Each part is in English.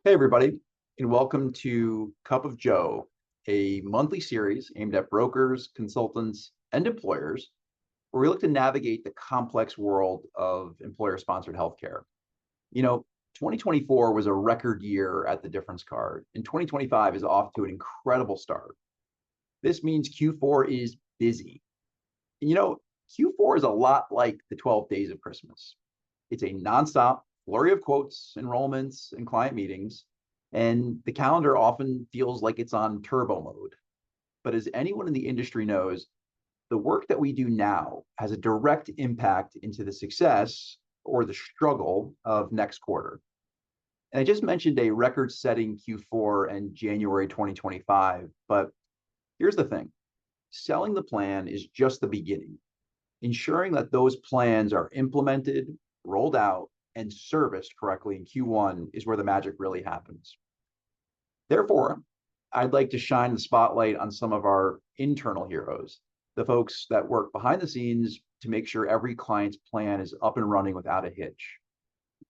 Hey, everybody, and welcome to Cup of Joe, a monthly series aimed at brokers, consultants, and employers, where we look to navigate the complex world of employer-sponsored healthcare. You know, 2024 was a record year at the difference card, and 2025 is off to an incredible start. This means Q4 is busy. And Q4 is a lot like the 12 days of Christmas. It's a nonstop flurry of quotes, enrollments, and client meetings, and the calendar often feels like it's on turbo mode. But as anyone in the industry knows, the work that we do now has a direct impact into the success or the struggle of next quarter. And I just mentioned a record-setting Q4 and January 2025, but here's the thing. Selling the plan is just the beginning. Ensuring that those plans are implemented, rolled out, and serviced correctly in Q1 is where the magic really happens. Therefore, I'd like to shine the spotlight on some of our internal heroes, the folks that work behind the scenes to make sure every client's plan is up and running without a hitch.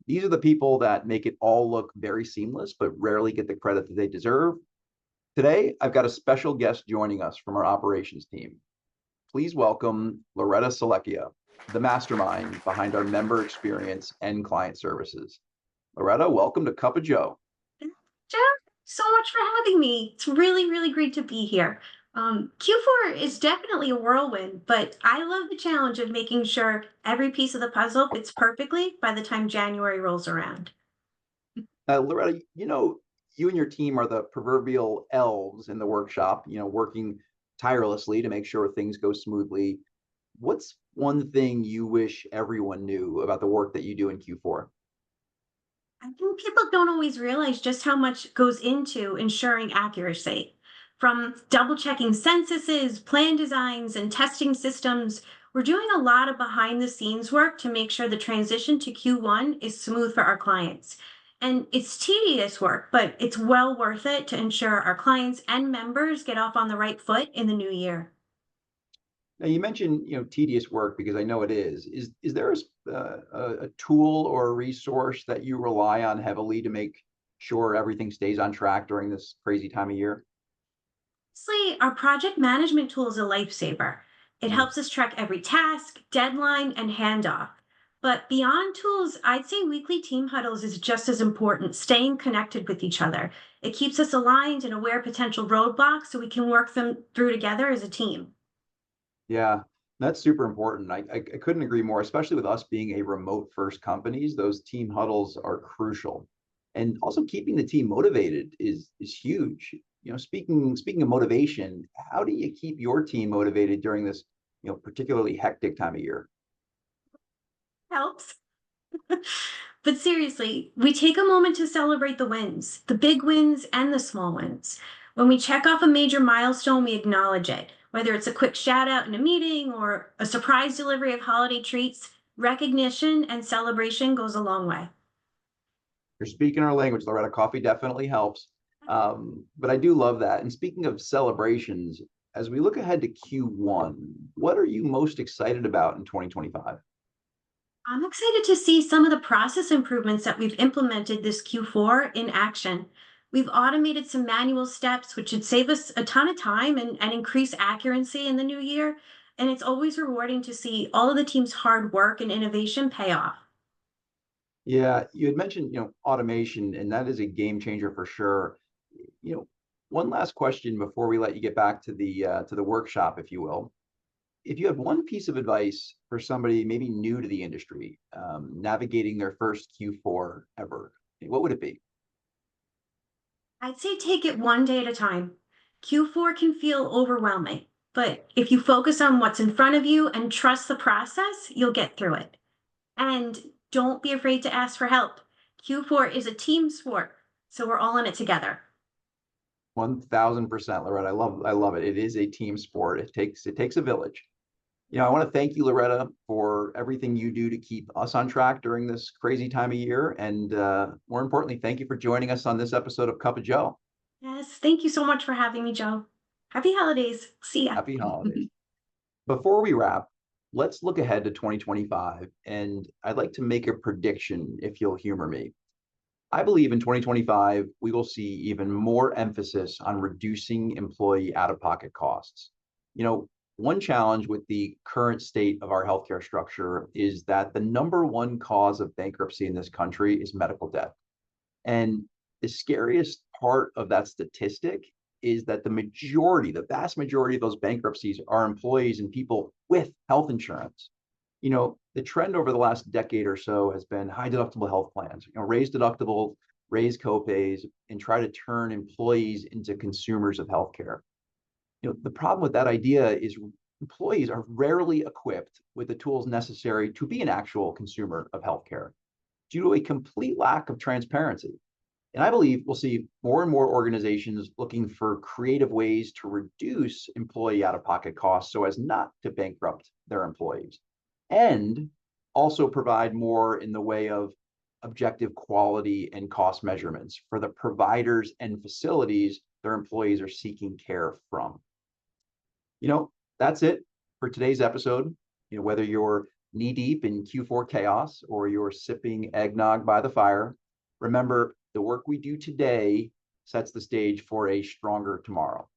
These are the people that make it all look very seamless, but rarely get the credit that they deserve. Today, I've got a special guest joining us from our operations team. Please welcome Loretta Silecchia, the mastermind behind our member experience and client services. Loretta, welcome to Cup of Joe. Jeff, so much for having me. It's really, really great to be here. Q4 is definitely a whirlwind, but I love the challenge of making sure every piece of the puzzle fits perfectly by the time January rolls around. Loretta, you and your team are the proverbial elves in the workshop, working tirelessly to make sure things go smoothly. What's one thing you wish everyone knew about the work that you do in Q4? I think people don't always realize just how much goes into ensuring accuracy. From double checking censuses, plan designs, and testing systems, we're doing a lot of behind the scenes work to make sure the transition to Q1 is smooth for our clients. And it's tedious work, but it's well worth it to ensure our clients and members get off on the right foot in the new year. Now, you mentioned, tedious work because I know it is. Is there a tool or a resource that you rely on heavily to make sure everything stays on track during this crazy time of year? Honestly, our project management tool is a lifesaver. It Mm. helps us track every task, deadline, and handoff. But beyond tools, I'd say weekly team huddles is just as important, staying connected with each other. It keeps us aligned and aware of potential roadblocks so we can work them through together as a team. Yeah, that's super important. I couldn't agree more, especially with us being a remote first companies. Those team huddles are crucial. And also keeping the team motivated is huge. Speaking of motivation, how do you keep your team motivated during this, particularly hectic time of year? Helps. But seriously, we take a moment to celebrate the wins, the big wins and the small wins. When we check off a major milestone, we acknowledge it. Whether it's a quick shout out in a meeting or a surprise delivery of holiday treats, recognition and celebration goes a long way. You're speaking our language, Loretta. Coffee definitely helps. But I do love that. And speaking of celebrations, as we look ahead to Q1, what are you most excited about in 2025? I'm excited to see some of the process improvements that we've implemented this Q4 in action. We've automated some manual steps, which should save us a ton of time and increase accuracy in the new year. And it's always rewarding to see all of the team's hard work and innovation pay off. Yeah, you had mentioned, automation, and that is a game changer for sure. You know, One last question before we let you get back to the workshop, if you will. If you had one piece of advice for somebody maybe new to the industry, navigating their first Q4 ever, what would it be? I'd say take it one day at a time. Q4 can feel overwhelming, but if you focus on what's in front of you and trust the process, you'll get through it. And don't be afraid to ask for help. Q4 is a team sport, so we're all in it together. 1000%, Loretta. I love it. It is a team sport. It takes a village. I want to thank you, Loretta, for everything you do to keep us on track during this crazy time of year. And more importantly, thank you for joining us on this episode of Cup of Joe. Yes, thank you so much for having me, Joe. Happy holidays. See ya. Happy holidays. Before we wrap, let's look ahead to 2025. And I'd like to make a prediction if you'll humor me. I believe in 2025, we will see even more emphasis on reducing employee out-of-pocket costs. You know, one challenge with the current state of our healthcare structure is that the number one cause of bankruptcy in this country is medical debt. And the scariest part of that statistic is that the vast majority of those bankruptcies are employees and people with health insurance. The trend over the last decade or so has been high deductible health plans, raise deductibles, raise copays, and try to turn employees into consumers of healthcare. The problem with that idea is employees are rarely equipped with the tools necessary to be an actual consumer of healthcare due to a complete lack of transparency. And I believe we'll see more and more organizations looking for creative ways to reduce employee out of pocket costs so as not to bankrupt their employees, and also provide more in the way of objective quality and cost measurements for the providers and facilities their employees are seeking care from. You know, that's it for today's episode. Whether you're knee deep in Q4 chaos or you're sipping eggnog by the fire, remember the work we do today sets the stage for a stronger tomorrow.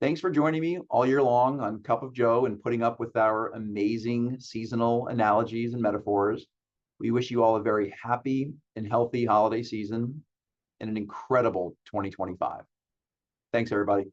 Thanks for joining me all year long on Cup of Joe and putting up with our amazing seasonal analogies and metaphors. We wish you all a very happy and healthy holiday season and an incredible 2025. Thanks, everybody.